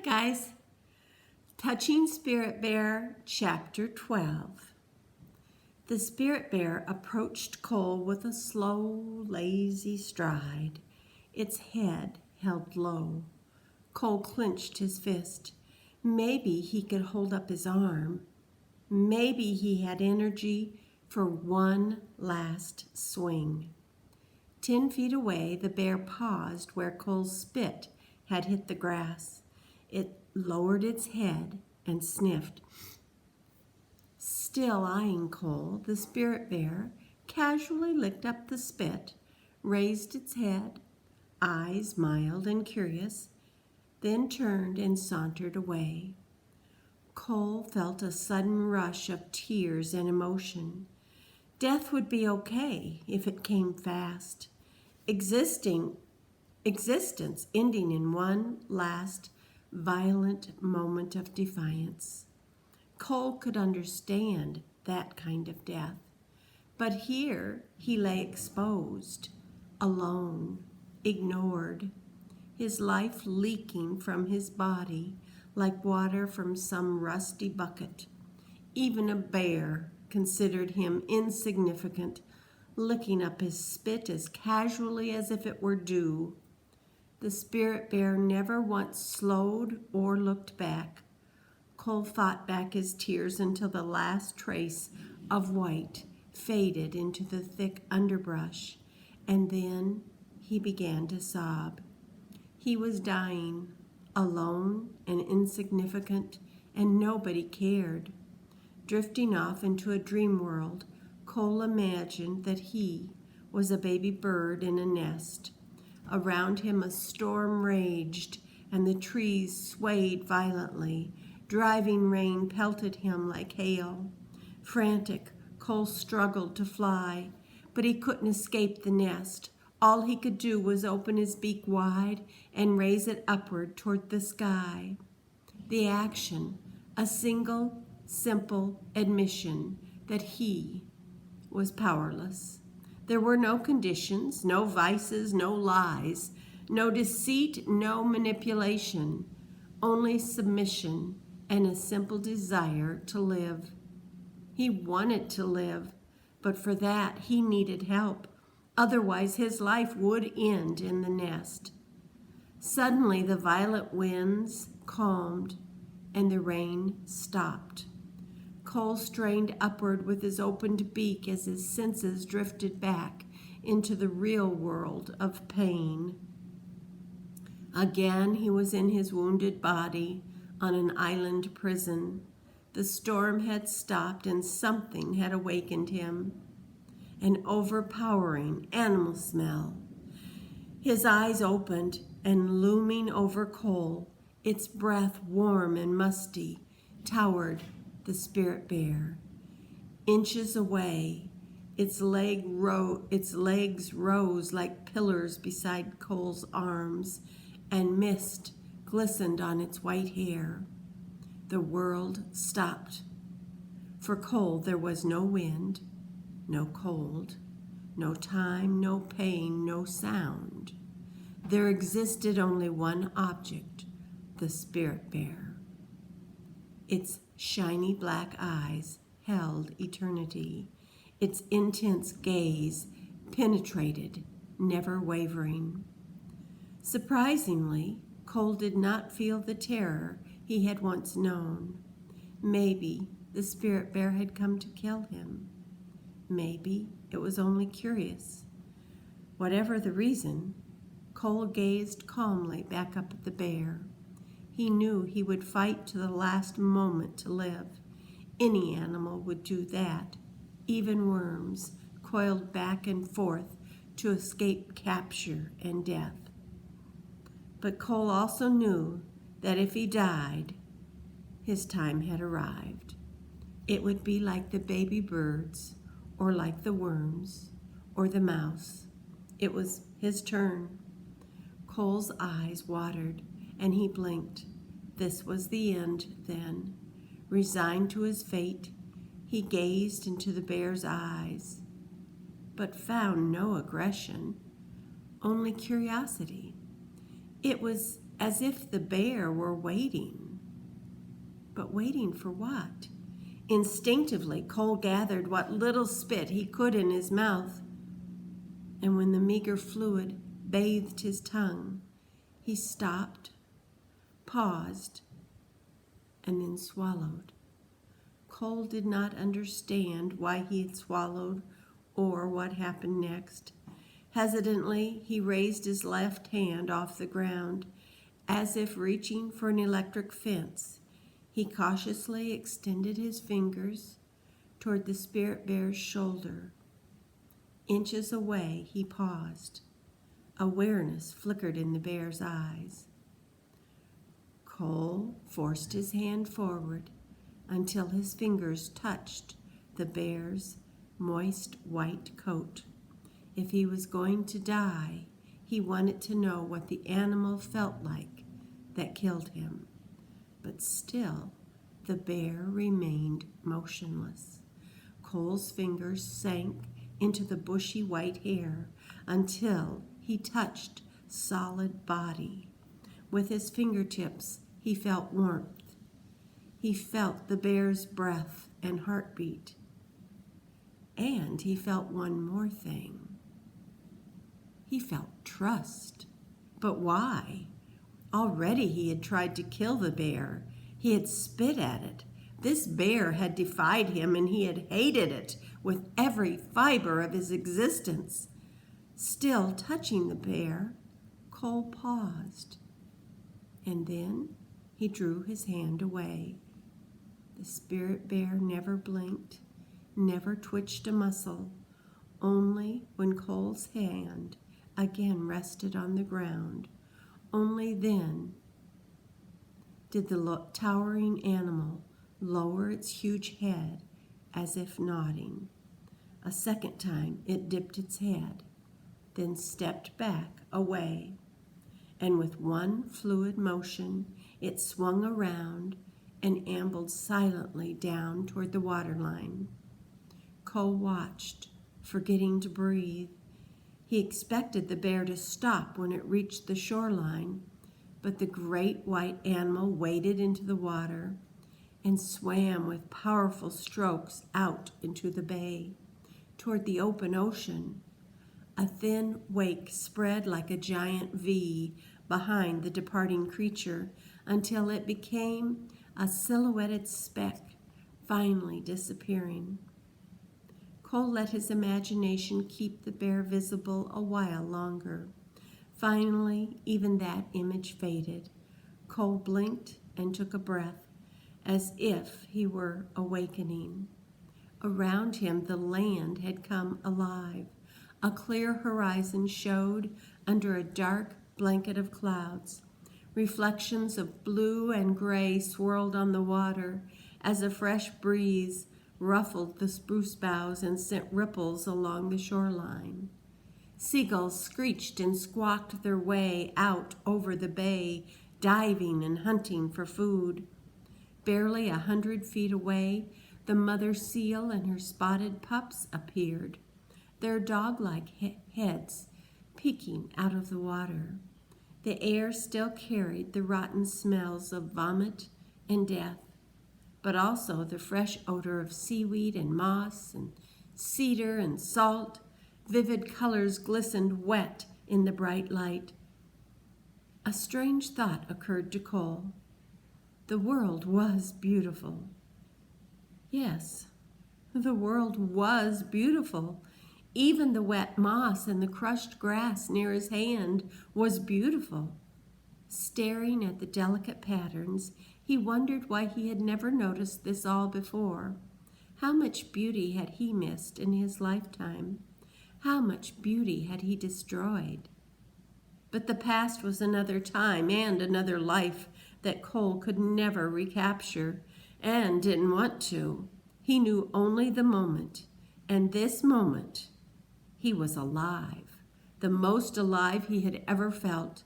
guys. Touching Spirit Bear, Chapter 12. The Spirit Bear approached Cole with a slow, lazy stride, its head held low. Cole clenched his fist. Maybe he could hold up his arm. Maybe he had energy for one last swing. 10 feet away, the bear paused where Cole's spit had hit the grass. It lowered its head and sniffed. Still eyeing Cole, the Spirit Bear casually licked up the spit, raised its head, eyes mild and curious, then turned and sauntered away. Cole felt a sudden rush of tears and emotion. Death would be okay if it came fast. Existence ending in one last violent moment of defiance. Cole could understand that kind of death, but here he lay exposed, alone, ignored, his life leaking from his body like water from some rusty bucket. Even a bear considered him insignificant, licking up his spit as casually as if it were dew. The Spirit Bear never once slowed or looked back. Cole fought back his tears until the last trace of white faded into the thick underbrush, and then he began to sob. He was dying, alone and insignificant, and nobody cared. Drifting off into a dream world, Cole imagined that he was a baby bird in a nest. Around him a storm raged, and the trees swayed violently. Driving rain pelted him like hail. Frantic, Cole struggled to fly, but he couldn't escape the nest. All he could do was open his beak wide and raise it upward toward the sky. The action, a single, simple admission that he was powerless. There were no conditions, no vices, no lies, no deceit, no manipulation, only submission and a simple desire to live. He wanted to live, but for that he needed help. Otherwise his life would end in the nest. Suddenly the violent winds calmed and the rain stopped. Cole strained upward with his opened beak as his senses drifted back into the real world of pain. Again he was in his wounded body on an island prison. The storm had stopped and something had awakened him. An overpowering animal smell. His eyes opened, and looming over Cole, its breath warm and musty, towered the Spirit Bear. Inches away, its legs rose like pillars beside Cole's arms, and mist glistened on its white hair. The world stopped. For Cole there was no wind, no cold, no time, no pain, no sound. There existed only one object, the Spirit Bear. Its shiny black eyes held eternity. Its intense gaze penetrated, never wavering. Surprisingly, Cole did not feel the terror he had once known. Maybe the Spirit Bear had come to kill him. Maybe it was only curious. Whatever the reason, Cole gazed calmly back up at the bear. He knew he would fight to the last moment to live. Any animal would do that. Even worms coiled back and forth to escape capture and death. But Cole also knew that if he died, his time had arrived. It would be like the baby birds, or like the worms, or the mouse. It was his turn. Cole's eyes watered, and he blinked. This was the end, then. Resigned to his fate, he gazed into the bear's eyes, but found no aggression, only curiosity. It was as if the bear were waiting. But waiting for what? Instinctively, Cole gathered what little spit he could in his mouth, and when the meager fluid bathed his tongue, he stopped, paused, and then swallowed. Cole did not understand why he had swallowed or what happened next. Hesitantly, he raised his left hand off the ground, as if reaching for an electric fence. He cautiously extended his fingers toward the spirit bear's shoulder. Inches away, he paused. Awareness flickered in the bear's eyes. Cole forced his hand forward until his fingers touched the bear's moist white coat. If he was going to die, he wanted to know what the animal felt like that killed him. But still, the bear remained motionless. Cole's fingers sank into the bushy white hair until he touched solid body. With his fingertips, he felt warmth. He felt the bear's breath and heartbeat. And he felt one more thing. He felt trust. But why? Already he had tried to kill the bear. He had spit at it. This bear had defied him, and he had hated it with every fiber of his existence. Still touching the bear, Cole paused. And then he drew his hand away. The spirit bear never blinked, never twitched a muscle. Only when Cole's hand again rested on the ground, only then did the towering animal lower its huge head as if nodding. A second time it dipped its head, then stepped back away, and with one fluid motion it swung around and ambled silently down toward the waterline. Cole watched, forgetting to breathe. He expected the bear to stop when it reached the shoreline, but the great white animal waded into the water and swam with powerful strokes out into the bay, toward the open ocean. A thin wake spread like a giant V behind the departing creature until it became a silhouetted speck, finally disappearing. Cole let his imagination keep the bear visible a while longer. Finally, even that image faded. Cole blinked and took a breath, as if he were awakening. Around him, the land had come alive. A clear horizon showed under a dark blanket of clouds. Reflections of blue and gray swirled on the water as a fresh breeze ruffled the spruce boughs and sent ripples along the shoreline. Seagulls screeched and squawked their way out over the bay, diving and hunting for food. Barely 100 feet away, the mother seal and her spotted pups appeared, their dog-like heads peeking out of the water. The air still carried the rotten smells of vomit and death, but also the fresh odor of seaweed and moss and cedar and salt. Vivid colors glistened wet in the bright light. A strange thought occurred to Cole. The world was beautiful. Yes, the world was beautiful. Even the wet moss and the crushed grass near his hand was beautiful. Staring at the delicate patterns, he wondered why he had never noticed this all before. How much beauty had he missed in his lifetime? How much beauty had he destroyed? But the past was another time and another life that Cole could never recapture and didn't want to. He knew only the moment, and this moment, he was alive, the most alive he had ever felt.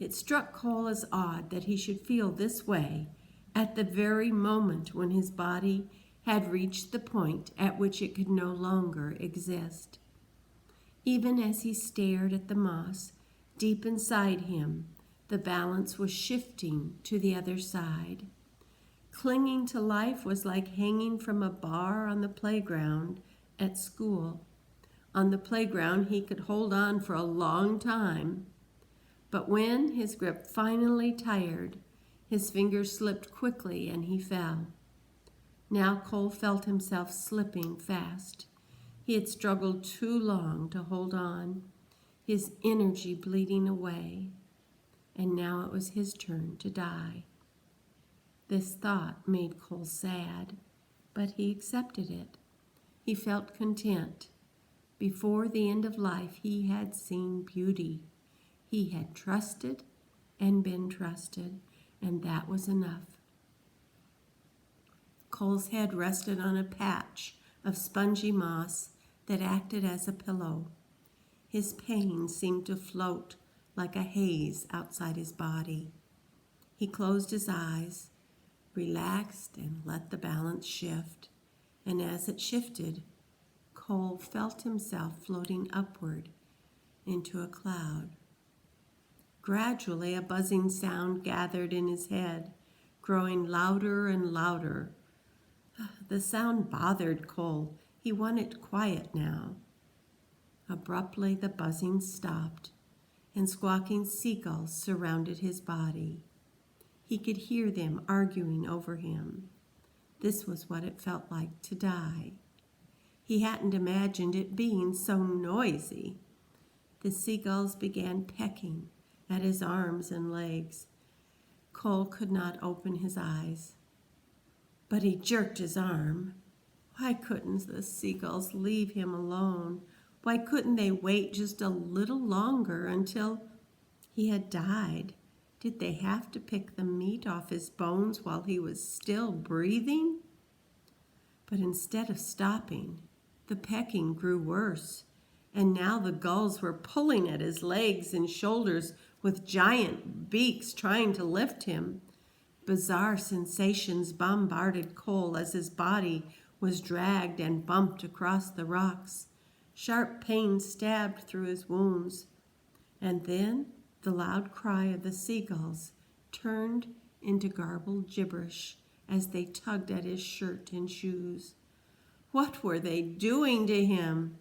It struck Cole as odd that he should feel this way at the very moment when his body had reached the point at which it could no longer exist. Even as he stared at the moss, deep inside him, The balance was shifting to the other side. Clinging to life was like hanging from a bar on the playground at school. On the playground, he could hold on for a long time. But when his grip finally tired, his fingers slipped quickly and he fell. Now Cole felt himself slipping fast. He had struggled too long to hold on, his energy bleeding away. And now it was his turn to die. This thought made Cole sad, but he accepted it. He felt content. Before the end of life, he had seen beauty. He had trusted and been trusted, and that was enough. Cole's head rested on a patch of spongy moss that acted as a pillow. His pain seemed to float like a haze outside his body. He closed his eyes, relaxed, and let the balance shift. And as it shifted, Cole felt himself floating upward into a cloud. Gradually, a buzzing sound gathered in his head, growing louder and louder. The sound bothered Cole. He wanted quiet now. Abruptly, the buzzing stopped, and squawking seagulls surrounded his body. He could hear them arguing over him. This was what it felt like to die. He hadn't imagined it being so noisy. The seagulls began pecking at his arms and legs. Cole could not open his eyes, but he jerked his arm. Why couldn't the seagulls leave him alone? Why couldn't they wait just a little longer until he had died? Did they have to pick the meat off his bones while he was still breathing? But instead of stopping, the pecking grew worse, and now the gulls were pulling at his legs and shoulders with giant beaks trying to lift him. Bizarre sensations bombarded Cole as his body was dragged and bumped across the rocks. Sharp pain stabbed through his wounds. And then the loud cry of the seagulls turned into garbled gibberish as they tugged at his shirt and shoes. What were they doing to him?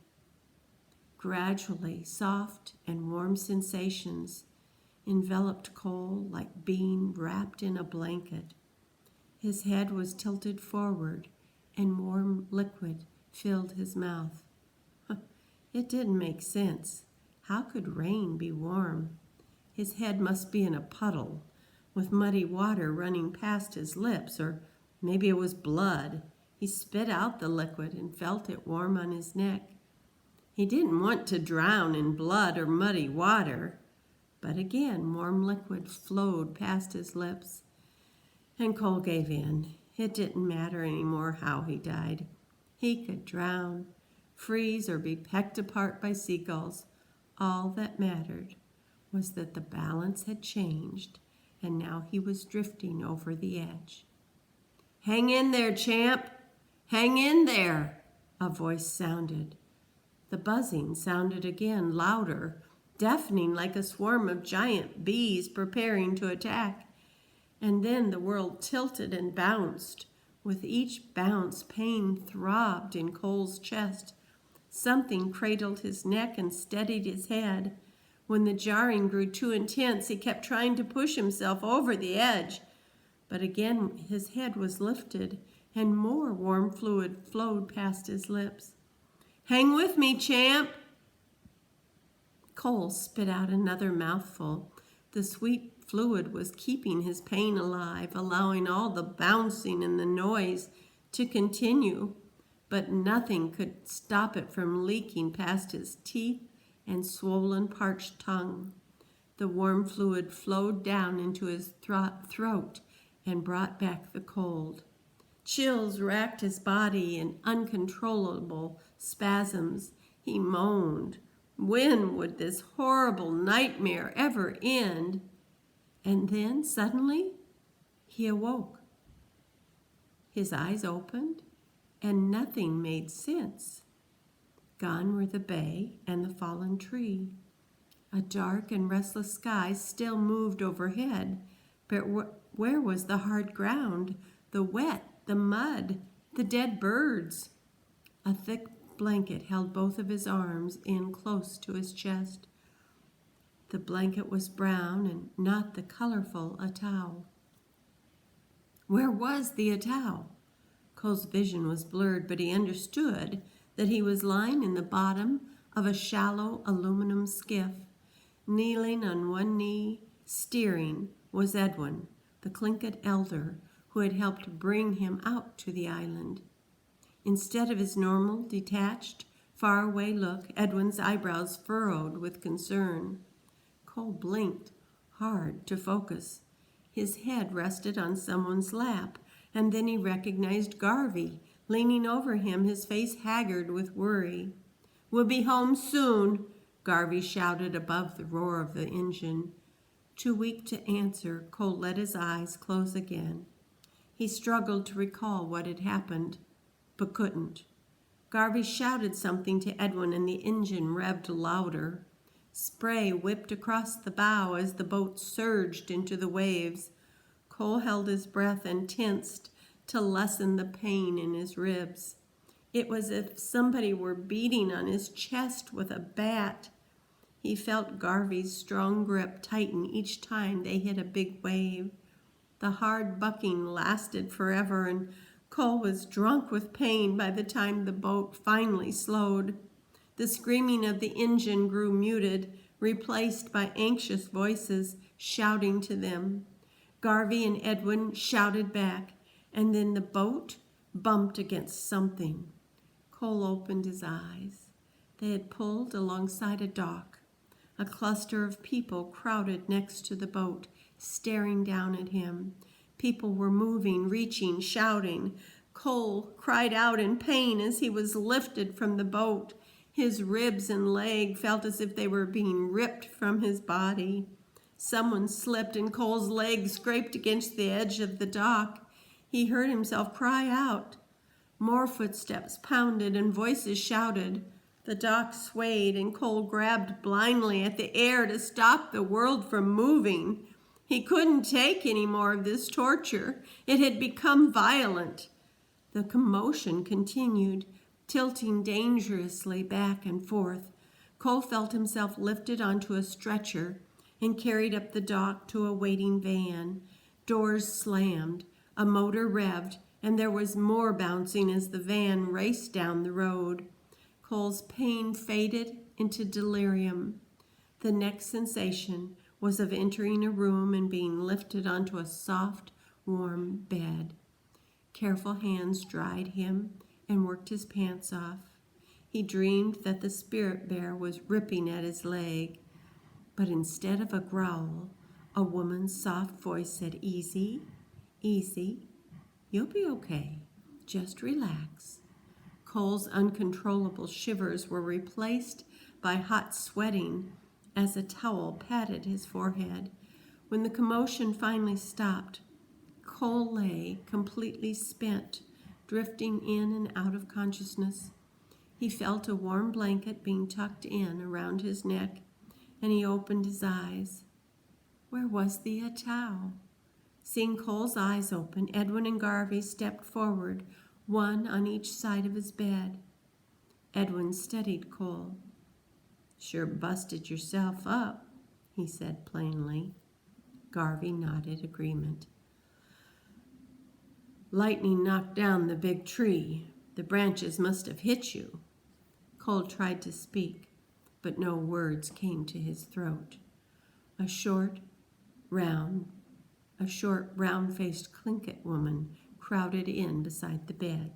Gradually, soft and warm sensations enveloped Cole like being wrapped in a blanket. His head was tilted forward, and warm liquid filled his mouth. It didn't make sense. How could rain be warm? His head must be in a puddle, with muddy water running past his lips, or maybe it was blood. He spit out the liquid and felt it warm on his neck. He didn't want to drown in blood or muddy water, but again warm liquid flowed past his lips, and Cole gave in. It didn't matter anymore how he died. He could drown, freeze, or be pecked apart by seagulls. All that mattered was that the balance had changed, and now he was drifting over the edge. "Hang in there, champ! Hang in there!" a voice sounded. The buzzing sounded again, louder, deafening like a swarm of giant bees preparing to attack. And then the world tilted and bounced. With each bounce, pain throbbed in Cole's chest. Something cradled his neck and steadied his head. When the jarring grew too intense, he kept trying to push himself over the edge. But again his head was lifted, and more warm fluid flowed past his lips. "Hang with me, champ!" Cole spit out another mouthful. The sweet fluid was keeping his pain alive, allowing all the bouncing and the noise to continue. But nothing could stop it from leaking past his teeth and swollen, parched tongue. The warm fluid flowed down into his throat and brought back the cold. Chills racked his body in uncontrollable spasms. He moaned. When would this horrible nightmare ever end? And then, suddenly, he awoke. His eyes opened, and nothing made sense. Gone were the bay and the fallen tree. A dark and restless sky still moved overhead, but where was the hard ground, the wet, the mud, the dead birds? A thick blanket held both of his arms in close to his chest. The blanket was brown and not the colorful Atau. Where was the Atau? Cole's vision was blurred, but he understood that he was lying in the bottom of a shallow aluminum skiff. Kneeling on one knee, steering, was Edwin, the Tlingit elder who had helped bring him out to the island. Instead of his normal, detached, faraway look, Edwin's eyebrows furrowed with concern. Cole blinked hard to focus. His head rested on someone's lap, and then he recognized Garvey, leaning over him, his face haggard with worry. "We'll be home soon," Garvey shouted above the roar of the engine. Too weak to answer, Cole let his eyes close again. He struggled to recall what had happened, but couldn't. Garvey shouted something to Edwin, and the engine revved louder. Spray whipped across the bow as the boat surged into the waves. Cole held his breath and tensed to lessen the pain in his ribs. It was as if somebody were beating on his chest with a bat. He felt Garvey's strong grip tighten each time they hit a big wave. The hard bucking lasted forever, and Cole was drunk with pain by the time the boat finally slowed. The screaming of the engine grew muted, replaced by anxious voices shouting to them. Garvey and Edwin shouted back, and then the boat bumped against something. Cole opened his eyes. They had pulled alongside a dock. A cluster of people crowded next to the boat, staring down at him. People were moving, reaching, shouting. Cole cried out in pain as he was lifted from the boat. His ribs and leg felt as if they were being ripped from his body. Someone slipped and Cole's leg scraped against the edge of the dock. He heard himself cry out. More footsteps pounded and voices shouted. The dock swayed and Cole grabbed blindly at the air to stop the world from moving. He couldn't take any more of this torture. It had become violent. The commotion continued, tilting dangerously back and forth. Cole felt himself lifted onto a stretcher and carried up the dock to a waiting van. Doors slammed, a motor revved, and there was more bouncing as the van raced down the road. Cole's pain faded into delirium. The next sensation was of entering a room and being lifted onto a soft, warm bed. Careful hands dried him and worked his pants off. He dreamed that the spirit bear was ripping at his leg, but instead of a growl, a woman's soft voice said, "Easy, easy, you'll be okay. Just relax." Cole's uncontrollable shivers were replaced by hot sweating as a towel patted his forehead. When the commotion finally stopped, Cole lay completely spent, drifting in and out of consciousness. He felt a warm blanket being tucked in around his neck, and he opened his eyes. Where was the Atau? Seeing Cole's eyes open, Edwin and Garvey stepped forward, one on each side of his bed. Edwin studied Cole. "Sure busted yourself up," he said plainly. Garvey nodded agreement. "Lightning knocked down the big tree. The branches must have hit you." Cole tried to speak, but no words came to his throat. A short, round-faced Tlingit woman crowded in beside the bed.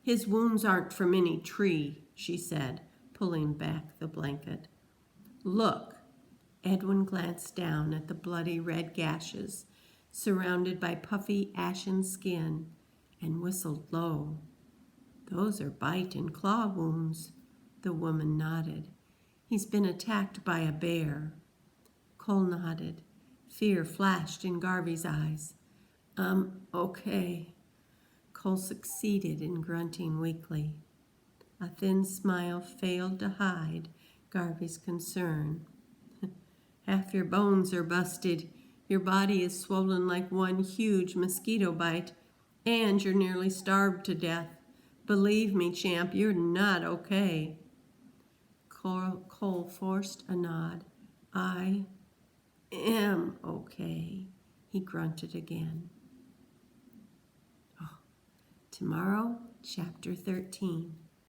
"His wounds aren't from any tree," she said, pulling back the blanket. "Look." Edwin glanced down at the bloody red gashes, surrounded by puffy ashen skin, and whistled low. "Those are bite and claw wounds." The woman nodded. "He's been attacked by a bear." Cole nodded. Fear flashed in Garvey's eyes. Okay." Cole succeeded in grunting weakly. A thin smile failed to hide Garvey's concern. Half your bones are busted. Your body is swollen like one huge mosquito bite, and you're nearly starved to death. Believe me, champ, you're not okay. Cole forced a nod. I am okay, he grunted again. Tomorrow, chapter 13.